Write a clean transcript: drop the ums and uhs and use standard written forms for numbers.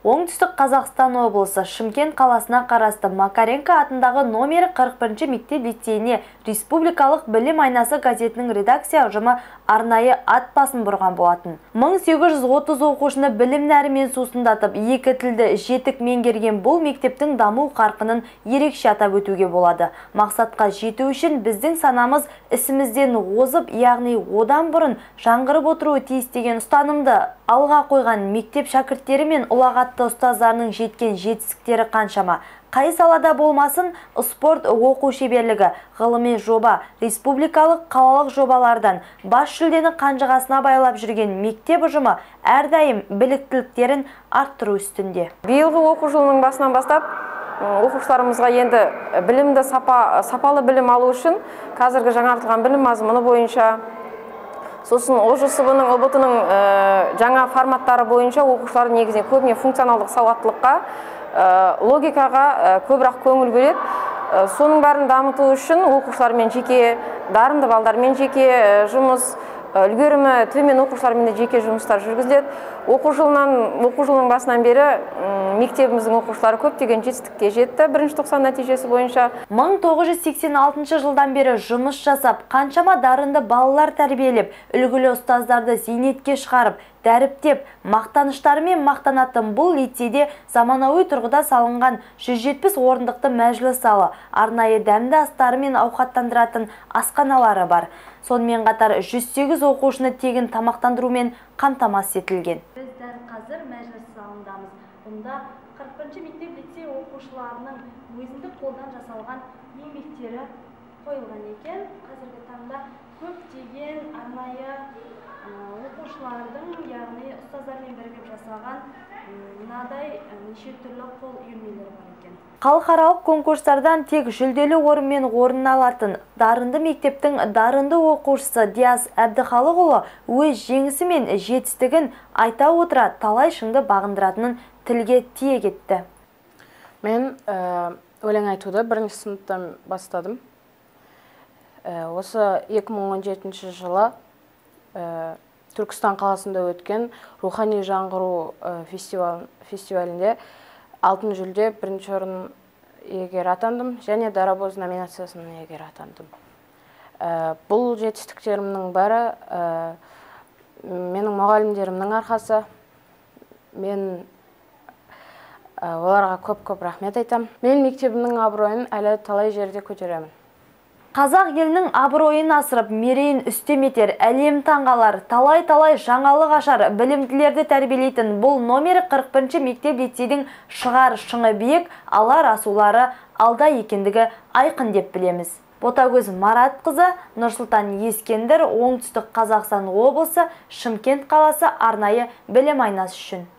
Оңтүстік Қазақстан облысы Шымкент қаласына қарасты Макаренко атындағы номері 41 мектеп лицейіне Республикалық білім айнасы газетінің редакция ұжымы арнайы ат басын бұрған болатын. 1830 оқушыны білім нәрімен сусындатып, екі тілді жетік меңгерген бұл мектептің даму қарқынын ерекше атап өтуге болады. Мақсатқа жету үшін біздің санамыз ісімізден озып, яғни одан бұрын жаңғырып отыруы тиіс деген ұстанымды алға қойған мектеп шәкірттері мен ұлағатты ұстаздарының жеткен жетістіктері қаншама. Қай салада болмасын, спорт, оқу шеберлігі, ғылыми жоба, республикалық қалалық жобалардан бас жүлдені қанжығасына байлап жүрген мектеп ұжымы әрдайым біліктіліктерін арттыру үстінде. Биылғы оқу жылының басынан бастап оқушыларымызға енді сапалы білім алу үшін қазіргі жаңартылған білім мазмұны бойынша, сосын ОЖСБ-ның, ОБТ-ның жаңа форматтары бойынша оқушылар негізінен көбіне функционалдық сауаттылыққа, логикаға көбірек көңіл бөледі. Соның бәрін дамыту үшін оқушылармен жеке, дарынды балдармен жеке жұмыс, үлгерімі төмен оқушылармен де жеке жұмыстар жүргізіледі. Оқу жылының басынан бері мектебіміздің оқушылары көптеген жетістікке жетті. Бірінші тоқсан нәтижесі бойынша 1986 жылдан бері жұмыс жасап, қаншама дарынды балалар тәрбиелеп, үлгілі ұстаздарды зейнетке шығарып, дәріптеп, мақтаныштарымен мақтанатын бұл лицейде заманауи тұрғыда салынған 170 орындықты мәжіліс залы, арнайы дәмді астарымен ауқаттандыратын асханалары бар. Сонымен қатар 108 оқушыны тегін тамақтандырумен қамтамасыз етілген. Біз дәл қазір мәжіліс залындамыз. Бұнда 41 мектеп лицей оқушыларының өзіндік қолдан жасалған еңбектері қойылған екен. Қазіргі таңда көптеген арнайы оқушылардың, яғни ұстаздармен бірігіп жасалған мынадай неше түрлі қол үйірмелері бар екен. Халықаралық конкурстардан тек жүлделі орынмен орын алатын дарынды мектептің дарынды оқушысы Диас Әбдіхалықұлы өз жеңісі мен жетістігін айта отыра талай шыңды бағындыратынын тілге тиек етті. Мен өлең айтуды бірінші сыныптан бастадым. Осы 2017 жылы Түркістан қаласында өткен Рухани жаңғыру фестивалінде алтын жүлде бірінші орын иегері атандым, және Дарабоз номинациясының иегері атандым. Бұл жетістіктерімнің бәрі менің мұғалімдерімнің арқасы. Мен оларға көп рахмет айтам. Мен мектебімнің абыройын әлі талай жерде көтеремін. Қазақ елінің абыройын асырып, мерейін үстем етер, әлем таңғалар, талай жаңалық ашар, білімділерді тәрбиелейтін бұл номері 41 мектеп лицейдің шығар шыңы биік, алар асулары алда екендігі айқын деп білеміз. Ботагөз Маратқызы, Нұрсұлтан Ескендір, Оңтүстік Қазақстан облысы, Шымкент қаласы арнайы білім айнасы үшін.